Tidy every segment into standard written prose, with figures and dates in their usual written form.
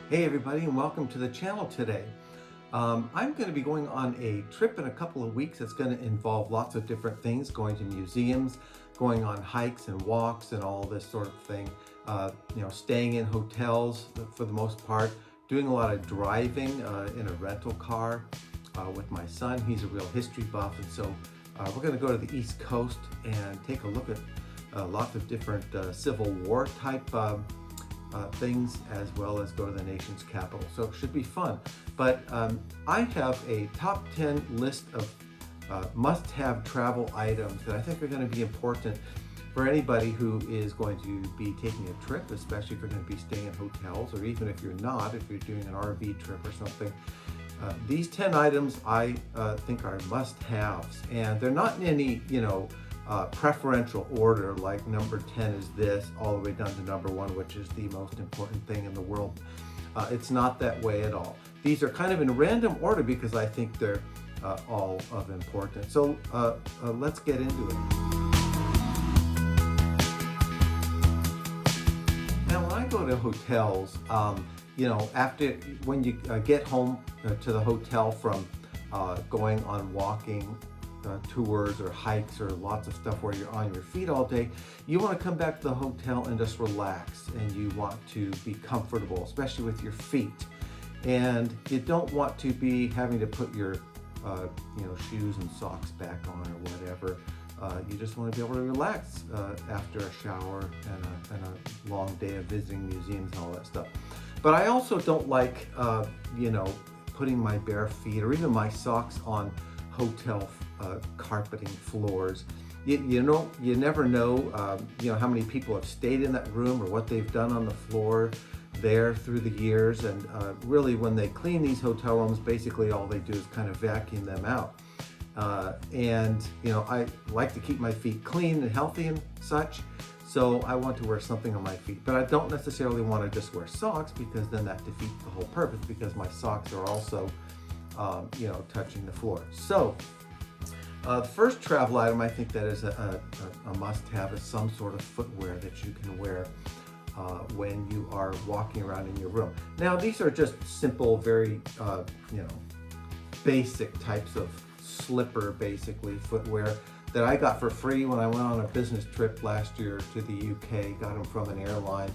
Hey everybody, and welcome to the channel today. I'm going to be going on a trip in a couple of weeks. It's going to involve lots of different things, going to museums, going on hikes and walks and all this sort of thing. Staying in hotels for the most part, doing a lot of driving in a rental car with my son. He's a real history buff, and so we're going to go to the East Coast and take a look at lots of different Civil War type things, as well as go to the nation's capital. So it should be fun. But I have a top 10 list of must-have travel items that I think are going to be important for anybody who is going to be taking a trip, especially if you're going to be staying in hotels, or even if you're not, if you're doing an RV trip or something. These 10 items I think are must-haves, and they're not in any, preferential order, like number 10 is this, all the way down to number 1, which is the most important thing in the world. It's not that way at all. These are kind of in random order because I think they're all of importance. So let's get into it. Now, when I go to hotels, when you get home to the hotel from going on walking tours or hikes or lots of stuff where you're on your feet all day, you want to come back to the hotel and just relax, and you want to be comfortable, especially with your feet. And you don't want to be having to put your shoes and socks back on or whatever. You just want to be able to relax after a shower and a long day of visiting museums and all that stuff. But I also don't like putting my bare feet or even my socks on hotel carpeting floors. You never know how many people have stayed in that room or what they've done on the floor there through the years. And really, when they clean these hotel rooms, basically all they do is kind of vacuum them out. I like to keep my feet clean and healthy and such, so I want to wear something on my feet. But I don't necessarily want to just wear socks, because then that defeats the whole purpose, because my socks are also touching the floor. So the first travel item I think that is a must-have is some sort of footwear that you can wear when you are walking around in your room. Now, these are just simple, very basic types of slipper, basically footwear, that I got for free when I went on a business trip last year to the UK. Got them from an airline.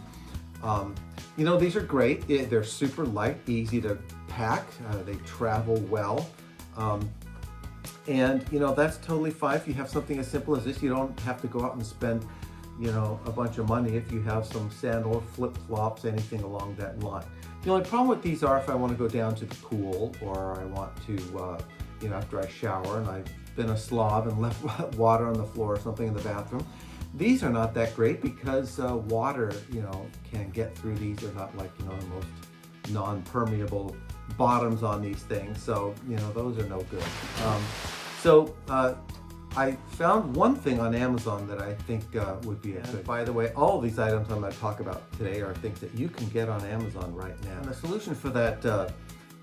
These are great. They're super light, easy to pack. They travel well. That's totally fine. If you have something as simple as this, you don't have to go out and spend, a bunch of money if you have some sandal, flip-flops, anything along that line. The only problem with these are if I want to go down to the pool, or I want to, after I shower and I've been a slob and left water on the floor or something in the bathroom. These are not that great because water, can get through these. They're not like, the most non-permeable bottoms on these things. So, those are no good. I found one thing on Amazon that I think would be a good. By the way, all of these items I'm going to talk about today are things that you can get on Amazon right now. And the solution for that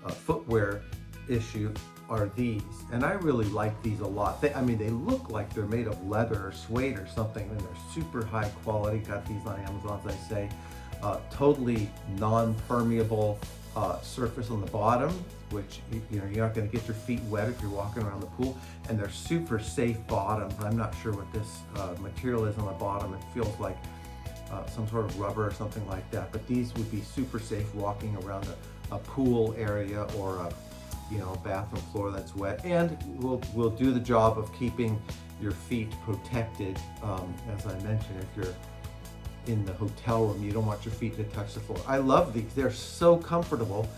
footwear issue are these, and I really like these a lot. They look like they're made of leather or suede or something, and they're super high quality. Got these on Amazon, as I say. Totally non-permeable surface on the bottom, which you're not going to get your feet wet if you're walking around the pool, and they're super safe bottoms. I'm not sure what this material is on the bottom. It feels like some sort of rubber or something like that, but these would be super safe walking around a pool area or a bathroom floor that's wet, and will do the job of keeping your feet protected. As I mentioned, if you're in the hotel room, you don't want your feet to touch the floor. I love these. They're so comfortable,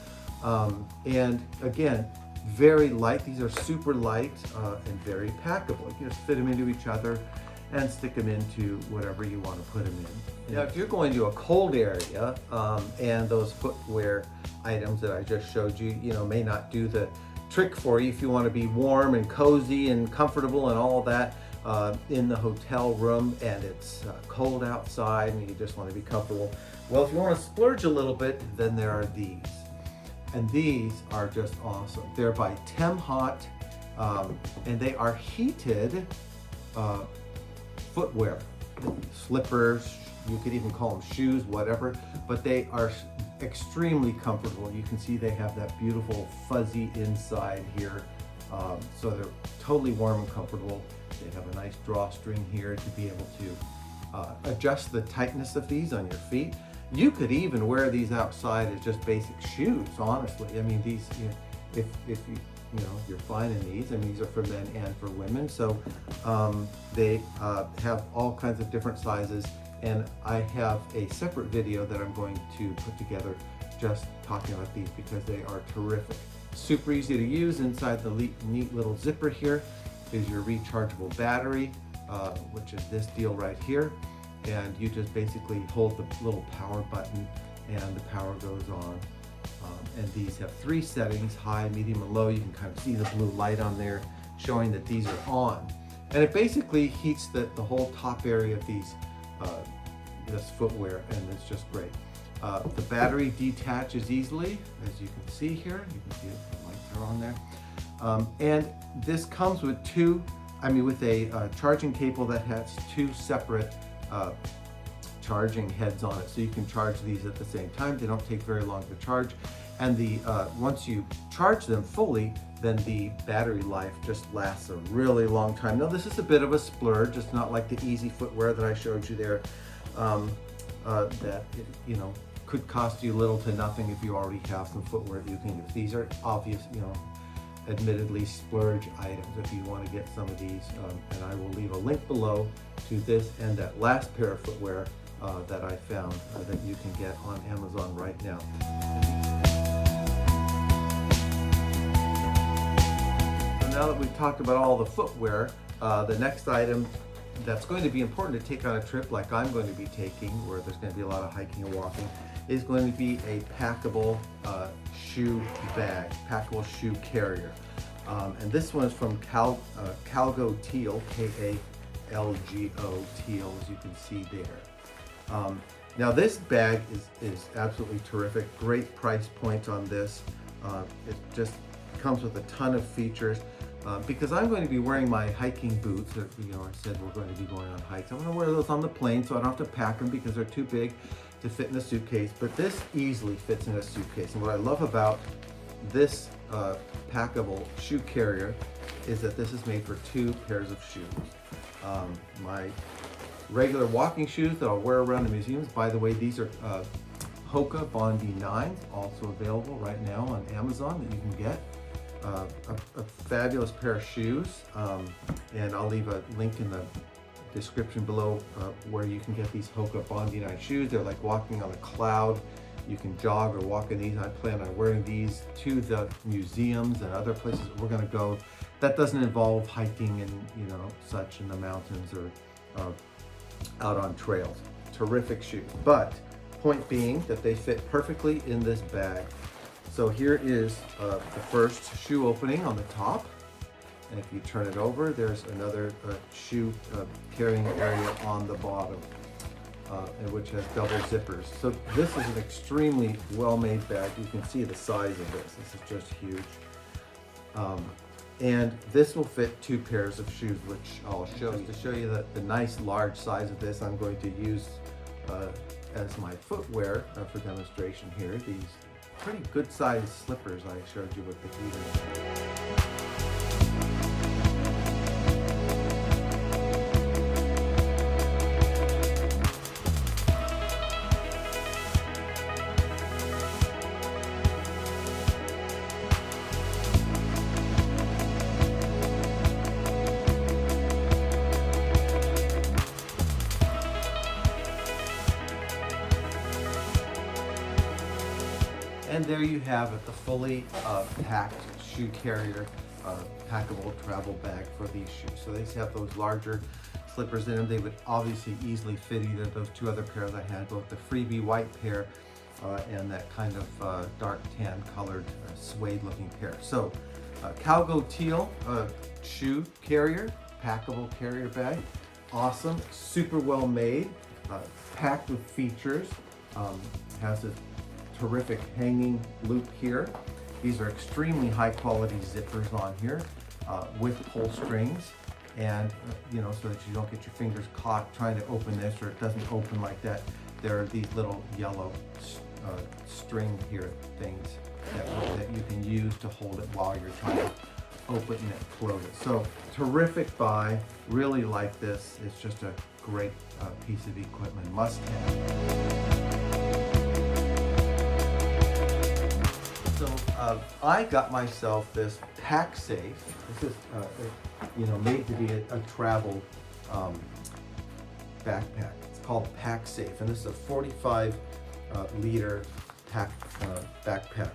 and again, very light. These are super light and very packable. You can just fit them into each other and stick them into whatever you want to put them in. Now, if you're going to a cold area, and those footwear items that I just showed you, may not do the trick for you. If you want to be warm and cozy and comfortable and all that in the hotel room, and it's cold outside and you just want to be comfortable, well, if you want to splurge a little bit, then there are these. And these are just awesome. They're by Tem Hot, and they are heated footwear, slippers, you could even call them shoes, whatever, but they are extremely comfortable. You can see they have that beautiful fuzzy inside here. So they're totally warm and comfortable. They have a nice drawstring here to be able to adjust the tightness of these on your feet. You could even wear these outside as just basic shoes, honestly. I mean, these, if you're fine in these. I mean, these are for men and for women. So they have all kinds of different sizes. And I have a separate video that I'm going to put together just talking about these because they are terrific. Super easy to use. Inside the neat little zipper here is your rechargeable battery, which is this deal right here. And you just basically hold the little power button and the power goes on. And these have 3 settings, high, medium, and low. You can kind of see the blue light on there showing that these are on. And it basically heats the whole top area of these this footwear, and it's just great. The battery detaches easily, as you can see here. You can see the lights are on there. And this comes with with a charging cable that has 2 separate charging heads on it, so you can charge these at the same time. They don't take very long to charge, and once you charge them fully, then the battery life just lasts a really long time. Now this is a bit of a splurge. It's not like the easy footwear that I showed you there, that could cost you little to nothing if you already have some footwear that you can use. These are obvious, admittedly splurge items if you want to get some of these, and I will leave a link below to this and that last pair of footwear that I found that you can get on Amazon right now. So now that we've talked about all the footwear, the next item that's going to be important to take on a trip like I'm going to be taking, where there's going to be a lot of hiking and walking, is going to be a packable shoe bag, packable shoe carrier. And this one is from Calgo Teal, K-A-L-G-O Teal, as you can see there. Now this bag is absolutely terrific. Great price point on this. It just comes with a ton of features. Because I'm going to be wearing my hiking boots, I said we're going to be going on hikes. I'm going to wear those on the plane so I don't have to pack them because they're too big to fit in a suitcase, but this easily fits in a suitcase. And what I love about this packable shoe carrier is that this is made for 2 pairs of shoes. My regular walking shoes that I'll wear around the museums, by the way, these are Hoka Bondi 9, also available right now on Amazon that you can get. A fabulous pair of shoes, and I'll leave a link in the description below where you can get these Hoka Bondi 9 shoes. They're like walking on a cloud. You can jog or walk in these. I plan on wearing these to the museums and other places that we're going to go. That doesn't involve hiking and such in the mountains or out on trails. Terrific shoes, but point being that they fit perfectly in this bag. So here is the first shoe opening on the top, and if you turn it over, there's another shoe carrying area on the bottom, and which has double zippers. So this is an extremely well-made bag. You can see the size of this. This is just huge. And this will fit 2 pairs of shoes, which I'll show you. To show you the nice large size of this, I'm going to use as my footwear for demonstration here. These pretty good sized slippers I showed you with the heater. And there you have it, the fully packed shoe carrier, packable travel bag for these shoes. So they have those larger slippers in them. They would obviously easily fit either of those 2 other pairs I had, both the freebie white pair and that kind of dark tan colored suede looking pair. So Calgo Teal shoe carrier, packable carrier bag. Awesome, super well made, packed with features. Has a terrific hanging loop here. These are extremely high quality zippers on here with pull strings, and so that you don't get your fingers caught trying to open this or it doesn't open like that. There are these little yellow string here things that you can use to hold it while you're trying to open it, close it. So terrific buy, really like this. It's just a great piece of equipment, must have. So I got myself this MagSafe. This is made to be a travel backpack. It's called MagSafe, and this is a 45 liter backpack.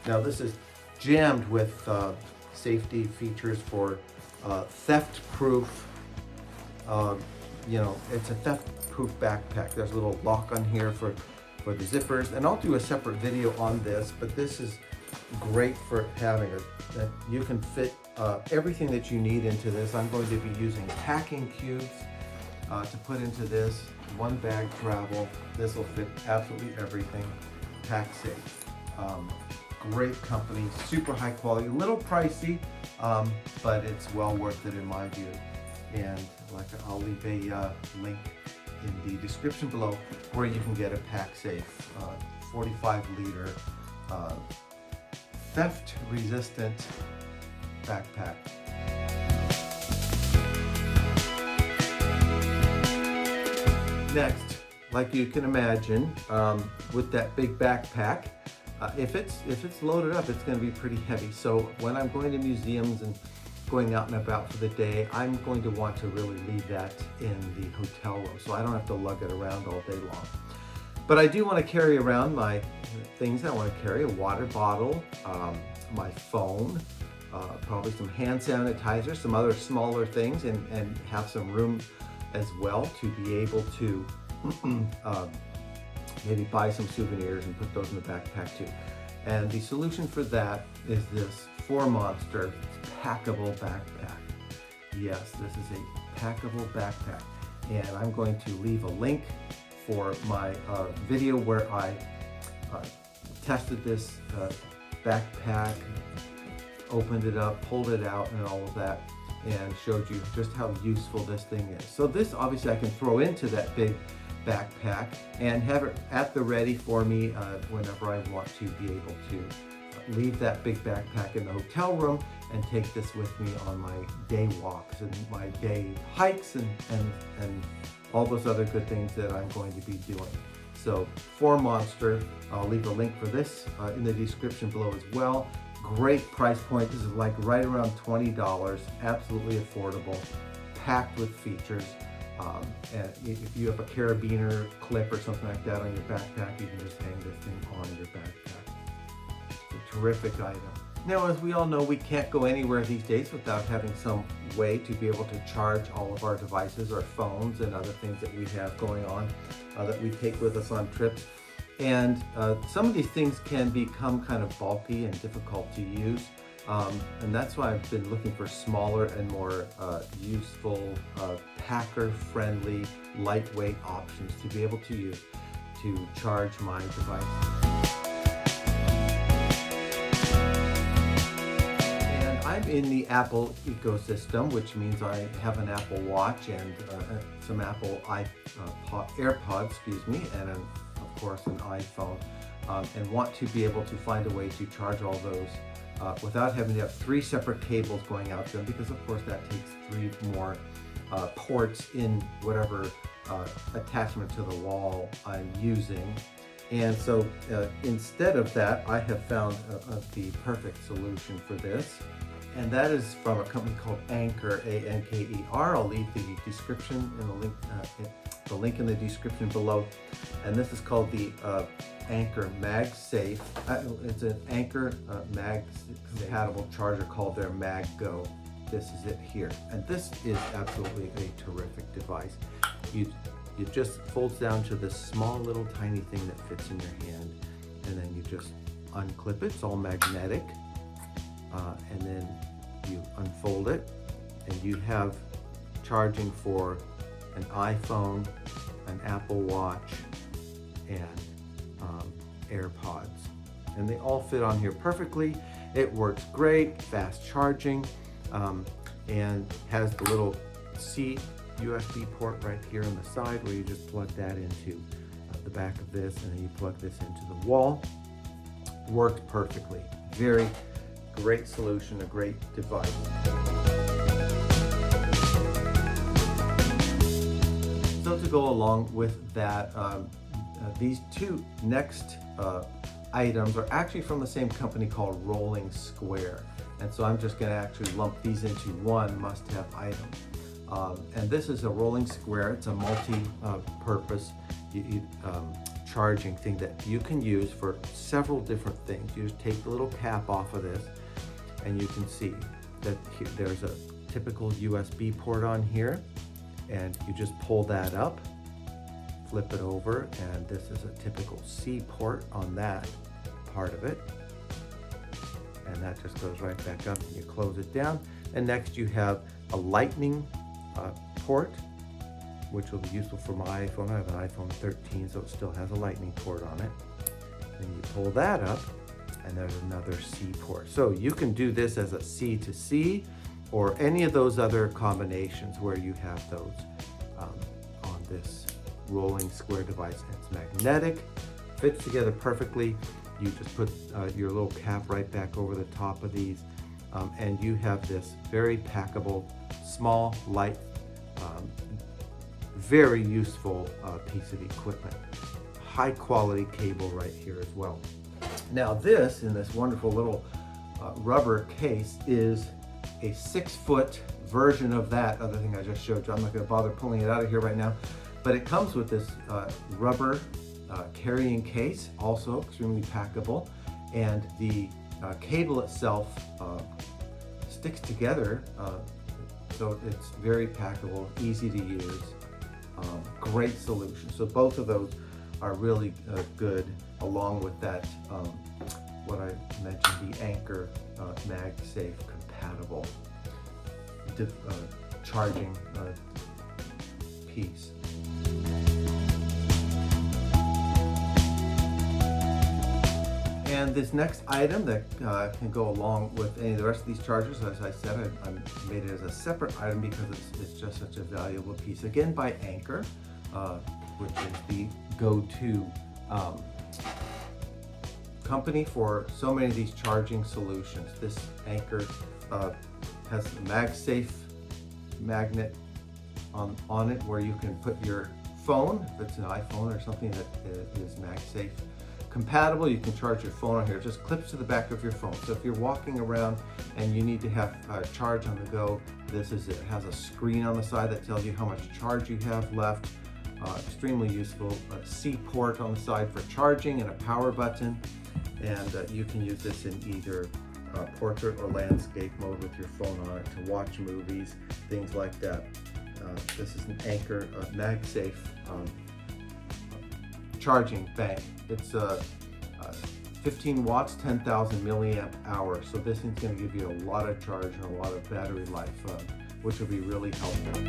Now this is jammed with safety features for theft-proof. It's a theft-proof backpack. There's a little lock on here for the zippers, and I'll do a separate video on this, but this is great for having that you can fit everything that you need into this. I'm going to be using packing cubes to put into this. One bag travel. This will fit absolutely everything. MagSafe. Great company, super high quality, a little pricey, but it's well worth it in my view. And I'll leave a link in the description below where you can get a MagSafe 45 liter theft resistant backpack. Next, like you can imagine, with that big backpack, if it's loaded up, it's going to be pretty heavy. So when I'm going to museums and going out and about for the day, I'm going to want to really leave that in the hotel room, so I don't have to lug it around all day long. But I do want to carry around my things. I want to carry a water bottle, my phone, probably some hand sanitizer, some other smaller things, and have some room as well to be able to maybe buy some souvenirs and put those in the backpack too. And the solution for that is this 4Monster packable backpack. Yes, this is a packable backpack. And I'm going to leave a link for my video where I tested this backpack, opened it up, pulled it out and all of that, and showed you just how useful this thing is. So this obviously I can throw into that big backpack and have it at the ready for me whenever I want to be able to leave that big backpack in the hotel room and take this with me on my day walks and my day hikes and all those other good things that I'm going to be doing. So 4Monster, I'll leave a link for this in the description below as well. Great price point. This is like right around $20, absolutely affordable, packed with features. And if you have a carabiner clip or something like that on your backpack, you can just hang this thing on your backpack. It's a terrific item. Now, as we all know, we can't go anywhere these days without having some way to be able to charge all of our devices, our phones and other things that we have going on that we take with us on trips. And some of these things can become kind of bulky and difficult to use. And that's why I've been looking for smaller and more useful, packer-friendly, lightweight options to be able to use to charge my device. And I'm in the Apple ecosystem, which means I have an Apple Watch and some Apple AirPods, and of course an iPhone, and want to be able to find a way to charge all those without having to have 3 separate cables going out to them, because of course that takes 3 more ports in whatever attachment to the wall I'm using. And so instead of that, I have found the perfect solution for this. And that is from a company called Anker, A-N-K-E-R. I'll leave the description in the link in the description below. And this is called the Anker MagSafe. It's an Anker MagSafe-Compatible charger called their MagGo. This is it here. And this is absolutely a terrific device. It just folds down to this small little tiny thing that fits in your hand. And then you just unclip it. It's all magnetic. And then you unfold it. And you have charging for an iPhone, an Apple Watch, and AirPods. And they all fit on here perfectly. It works great, fast charging, and has the little C USB port right here on the side where you just plug that into the back of this, and then you plug this into the wall. Works perfectly. Very great solution, a great device. So to go along with that, these two next items are actually from the same company called Rolling Square. And so I'm just going to actually lump these into one must-have item. And this is a Rolling Square. It's a multi-purpose charging thing that you can use for several different things. You just take the little cap off of this, and you can see that there's a typical USB port on here, and you just pull that up, flip it over, and this is a typical C port on that part of it. And that just goes right back up, and you close it down. And next you have a lightning port, which will be useful for my iPhone. I have an iPhone 13, so it still has a lightning port on it. Then you pull that up, and there's another C port. So you can do this as a C to C, or any of those other combinations where you have those on this Rolling Square device. It's magnetic, fits together perfectly. You just put your little cap right back over the top of these, and you have this very packable, small, light, very useful piece of equipment. High quality cable right here as well. Now this, in this wonderful little rubber case, is a 6-foot version of that other thing I just showed you. I'm not going to bother pulling it out of here right now, but it comes with this rubber carrying case, also extremely packable, and the cable itself sticks together, so it's very packable, easy to use, great solution. So both of those are really good, along with that what I mentioned, the Anker MagSafe-Compatible charging piece. And this next item that can go along with any of the rest of these chargers, as I said, I made it as a separate item because it's just such a valuable piece. Again, by Anker, which is the go-to company for so many of these charging solutions. This Anker has a MagSafe magnet on it where you can put your phone, if it's an iPhone or something that is MagSafe compatible, you can charge your phone on here. It just clips to the back of your phone. So if you're walking around and you need to have charge on the go, this is it. It has a screen on the side that tells you how much charge you have left. Extremely useful. A C port on the side for charging and a power button. And you can use this in either portrait or landscape mode with your phone on it to watch movies, things like that. This is an Anker MagSafe charging bank. It's 15 watts, 10,000 milliamp hours. So this thing's going to give you a lot of charge and a lot of battery life, which will be really helpful.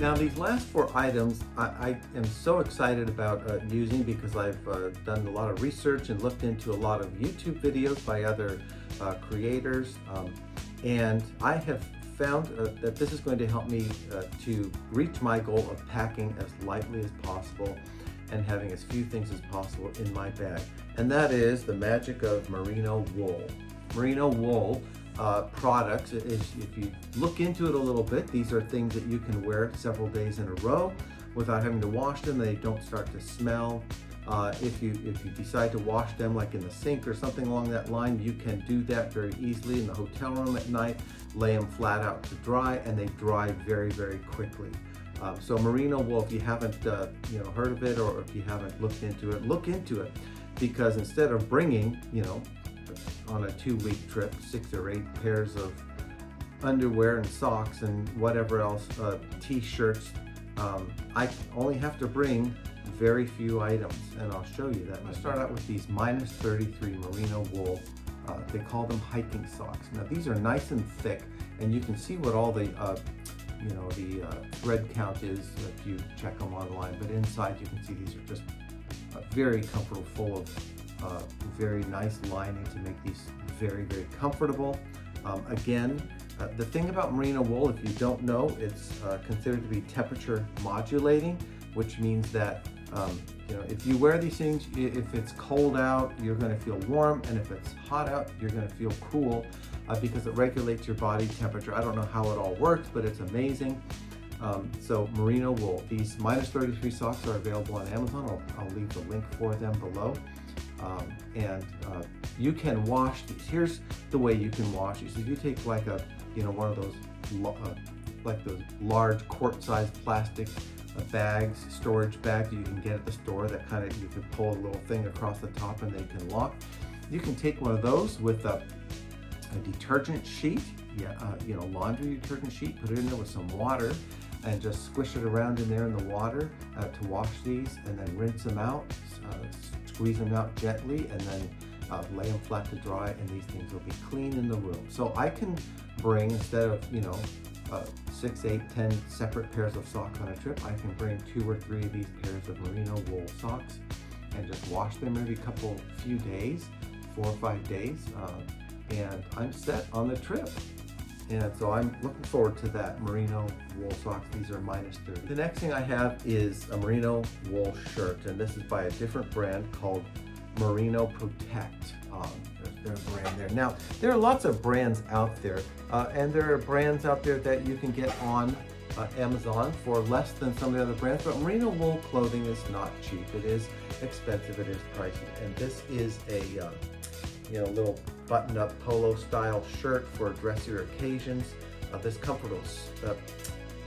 Now these last 4 items I am so excited about using because I've done a lot of research and looked into a lot of YouTube videos by other creators, and I have found that this is going to help me to reach my goal of packing as lightly as possible and having as few things as possible in my bag. And that is the magic of merino wool. Merino wool products, if you look into it a little bit, these are things that you can wear several days in a row without having to wash them. They don't start to smell. If you decide to wash them like in the sink or something along that line, you can do that very easily in the hotel room at night, lay them flat out to dry, and they dry very, very quickly. So merino wool, if you haven't heard of it, or if you haven't looked into it, look into it, because instead of bringing, on a 2-week trip, 6 or 8 pairs of underwear and socks and whatever else, t-shirts, I only have to bring very few items, and I'll show you that. Let's start out with these -33 merino wool. They call them hiking socks. Now these are nice and thick, and you can see what all the thread count is if you check them online. But inside you can see these are just very comfortable, full of very nice lining to make these very, very comfortable. Again, the thing about merino wool, if you don't know, it's considered to be temperature modulating, which means that if you wear these things, if it's cold out, you're going to feel warm, and if it's hot out, you're going to feel cool because it regulates your body temperature. I don't know how it all works, but it's amazing. So merino wool, these -33 socks are available on Amazon. I'll leave the link for them below. And you can wash these. Here's the way you can wash these. If you take like one of those like those large quart-sized plastic bags, storage bags you can get at the store that kind of you can pull a little thing across the top and they can lock. You can take one of those with a detergent sheet, laundry detergent sheet, put it in there with some water and just squish it around in there in the water to wash these, and then rinse them out, squeeze them out gently, and then lay them flat to dry, and these things will be clean in the room. So I can bring, instead of 6, 8, 10 separate pairs of socks on a trip, I can bring 2 or 3 of these pairs of merino wool socks and just wash them every few days, 4 or 5 days, and I'm set on the trip. And so I'm looking forward to that. Merino wool socks, these are -30. The next thing I have is a merino wool shirt, and this is by a different brand called Merino Protect. There's their brand there. Now, there are lots of brands out there, and there are brands out there that you can get on Amazon for less than some of the other brands, but merino wool clothing is not cheap. It is expensive, it is pricey, and this is a little button-up polo style shirt for dressier occasions. This comfortable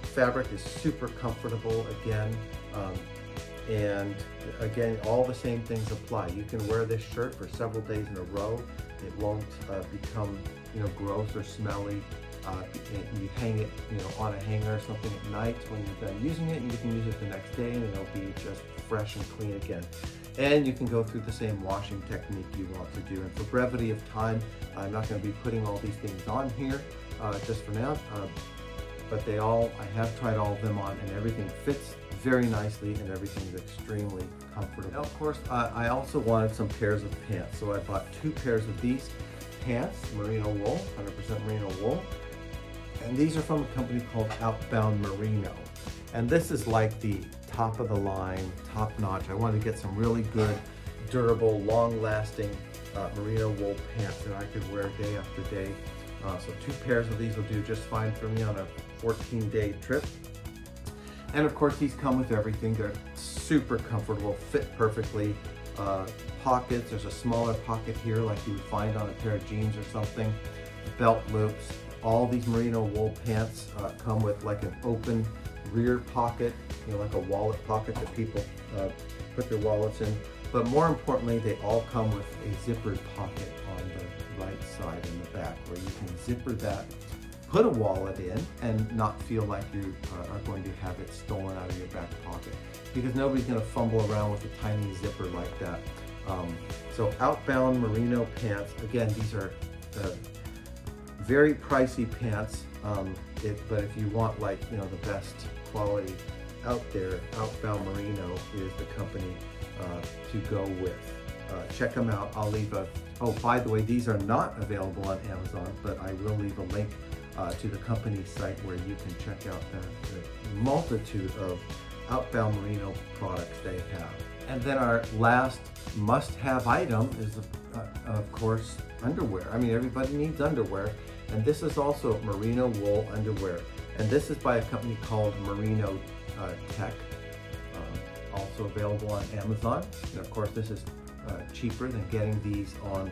fabric is super comfortable again, and again, all the same things apply. You can wear this shirt for several days in a row. It won't become gross or smelly. You hang it on a hanger or something at night when you're done using it, and you can use it the next day and it'll be just fresh and clean again. And you can go through the same washing technique you want to do. And for brevity of time, I'm not going to be putting all these things on here just for now, but I have tried all of them on, and everything fits very nicely and everything's extremely comfortable. Now, of course, I also wanted some pairs of pants, so I bought 2 pairs of these pants, merino wool, 100% merino wool, and these are from a company called Outbound Merino, and this is like the top of the line, top notch. I wanted to get some really good, durable, long-lasting merino wool pants that I could wear day after day. So 2 pairs of these will do just fine for me on a 14-day trip. And of course, these come with everything. They're super comfortable, fit perfectly. Pockets, there's a smaller pocket here like you would find on a pair of jeans or something. Belt loops. All these merino wool pants come with like an open rear pocket, like a wallet pocket that people put their wallets in. But more importantly, they all come with a zippered pocket on the right side and the back, where you can zipper that, put a wallet in, and not feel like you are going to have it stolen out of your back pocket, because nobody's going to fumble around with a tiny zipper like that. So Outbound Merino pants, again, these are very pricey pants, but if you want the best quality out there, Outbound Merino is the company to go with. Check them out. I'll leave by the way, these are not available on Amazon, but I will leave a link to the company's site where you can check out the multitude of Outbound Merino products they have. And then our last must-have item is, of course, underwear. I mean, everybody needs underwear, and this is also merino wool underwear. And this is by a company called MERINO Tech, also available on Amazon. And of course, this is cheaper than getting these on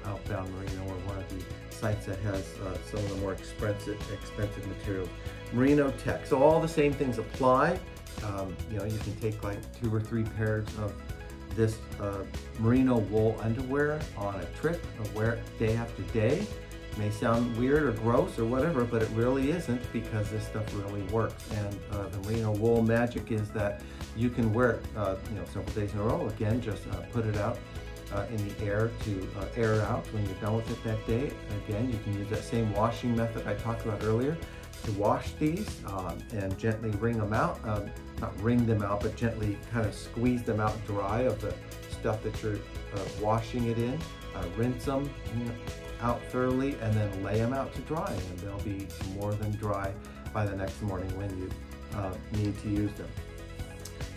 Outbound Merino, or one of the sites that has some of the more expensive materials. MERINO Tech. So all the same things apply. You can take like 2 or 3 pairs of this merino wool underwear on a trip, and wear it day after day. It may sound weird or gross or whatever, but it really isn't, because this stuff really works. And the merino wool magic is that you can wear it several days in a row. Again, just put it out in the air to air out when you're done with it that day. Again, you can use that same washing method I talked about earlier to wash these and gently wring them out. Not wring them out, but gently kind of squeeze them out dry of the stuff that you're washing it in, rinse them out thoroughly, and then lay them out to dry, and they'll be more than dry by the next morning when you need to use them.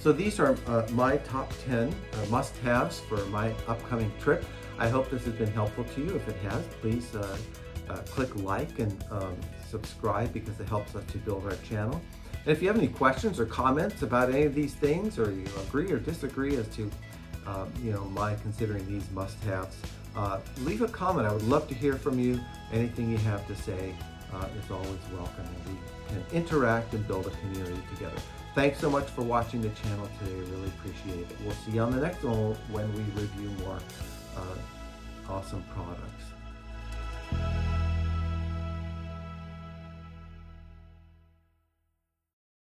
So these are my top 10 must-haves for my upcoming trip. I hope this has been helpful to you. If it has, please click like and subscribe, because it helps us to build our channel. And if you have any questions or comments about any of these things, or you agree or disagree as to my considering these must-haves, leave a comment. I would love to hear from you. Anything you have to say is always welcome, and we can interact and build a community together. Thanks so much for watching the channel today. I really appreciate it. We'll see you on the next one when we review more awesome products.